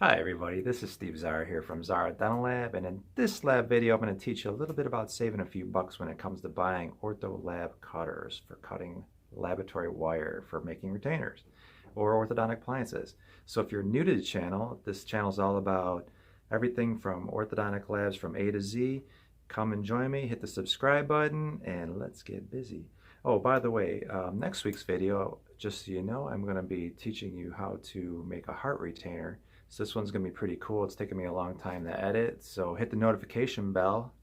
Hi everybody, this is Steve Szara here from Szara Dental Lab, and in this lab video I'm going to teach you a little bit about saving a few bucks when it comes to buying ortho lab cutters for cutting laboratory wire for making retainers or orthodontic appliances. So if you're new to the channel, this channel is all about everything from orthodontic labs from A to Z. Come and join me, hit the subscribe button, and let's get busy. Oh, by the way, next week's video, just so you know, I'm going to be teaching you how to make a heart retainer. So this one's going to be pretty cool. It's taken me a long time to edit, so hit the notification bell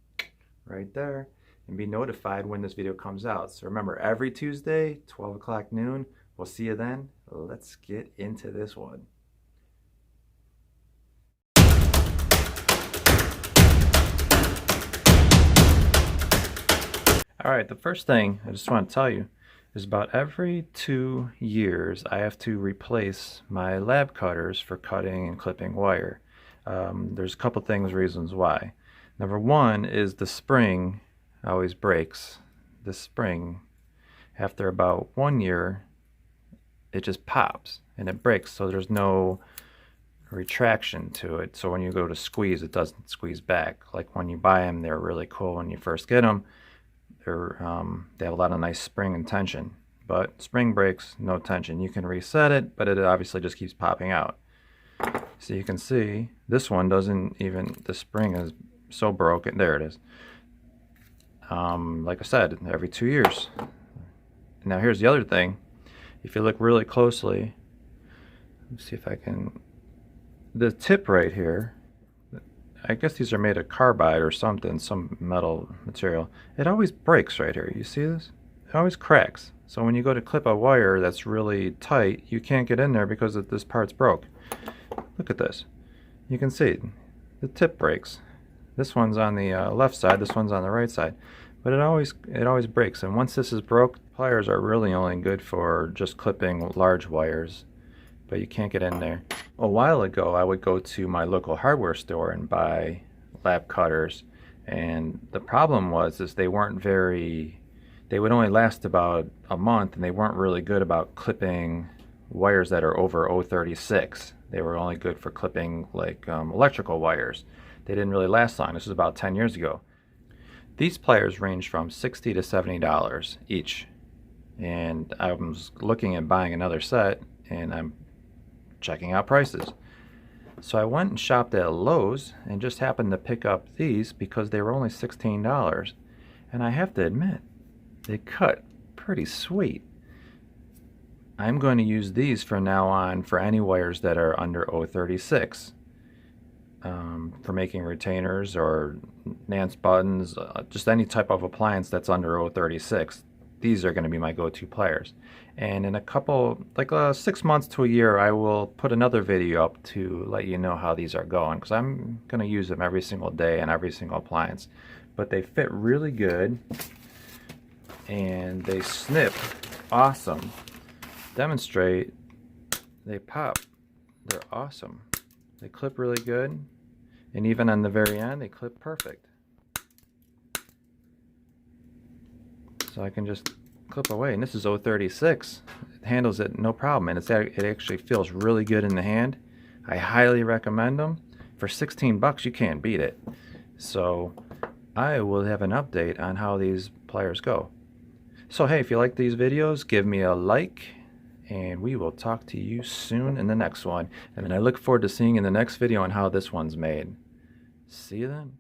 right there and be notified when this video comes out. So remember, every Tuesday, 12 o'clock noon. We'll see you then. Let's get into this one. All right, the first thing I just want to tell you is about every 2 years I have to replace my lab cutters for cutting and clipping wire. There's a couple reasons why. Number one is the spring always breaks. The spring, after about 1 year, it just pops and it breaks, so there's no retraction to it. So when you go to squeeze, it doesn't squeeze back. Like when you buy them, they're really cool when you first get them. They have a lot of nice spring and tension, but spring breaks, no tension. You can reset it, but it obviously just keeps popping out. So you can see this one doesn't even, the spring is so broken. There it is. Like I said, every 2 years. Now here's the other thing. If you look really closely, let's see if I can, the tip right here, I guess these are made of carbide or something, some metal material. It always breaks right here. You see this? It always cracks. So when you go to clip a wire that's really tight, you can't get in there because this part's broke. Look at this. You can see the tip breaks. This one's on the left side, this one's on the right side. But it always breaks. And once this is broke, pliers are really only good for just clipping large wires, but you can't get in there. A while ago, I would go to my local hardware store and buy lab cutters, and the problem was they weren't they would only last about a month, and they weren't really good about clipping wires that are over 036. They were only good for clipping like electrical wires. They didn't really last long. This was about 10 years ago. These pliers range from $60 to $70 each, and I was looking at buying another set, and I'm checking out prices. So I went and shopped at Lowe's and just happened to pick up these because they were only $16. And I have to admit, they cut pretty sweet. I'm going to use these from now on for any wires that are under 036. For making retainers or Nance buttons, just any type of appliance that's under 036. These are going to be my go-to pliers. And in a couple, like 6 months to a year, I will put another video up to let you know how these are going, because I'm going to use them every single day and every single appliance. But they fit really good, and they snip awesome. Demonstrate, they pop. They're awesome. They clip really good, and even on the very end, they clip perfect. So I can just clip away, and this is 036. It handles it no problem, and it actually feels really good in the hand. I highly recommend them. For 16 bucks, you can't beat it. So I will have an update on how these pliers go. So hey, if you like these videos, give me a like, and we will talk to you soon in the next one. And then I look forward to seeing you in the next video on how this one's made. See you then.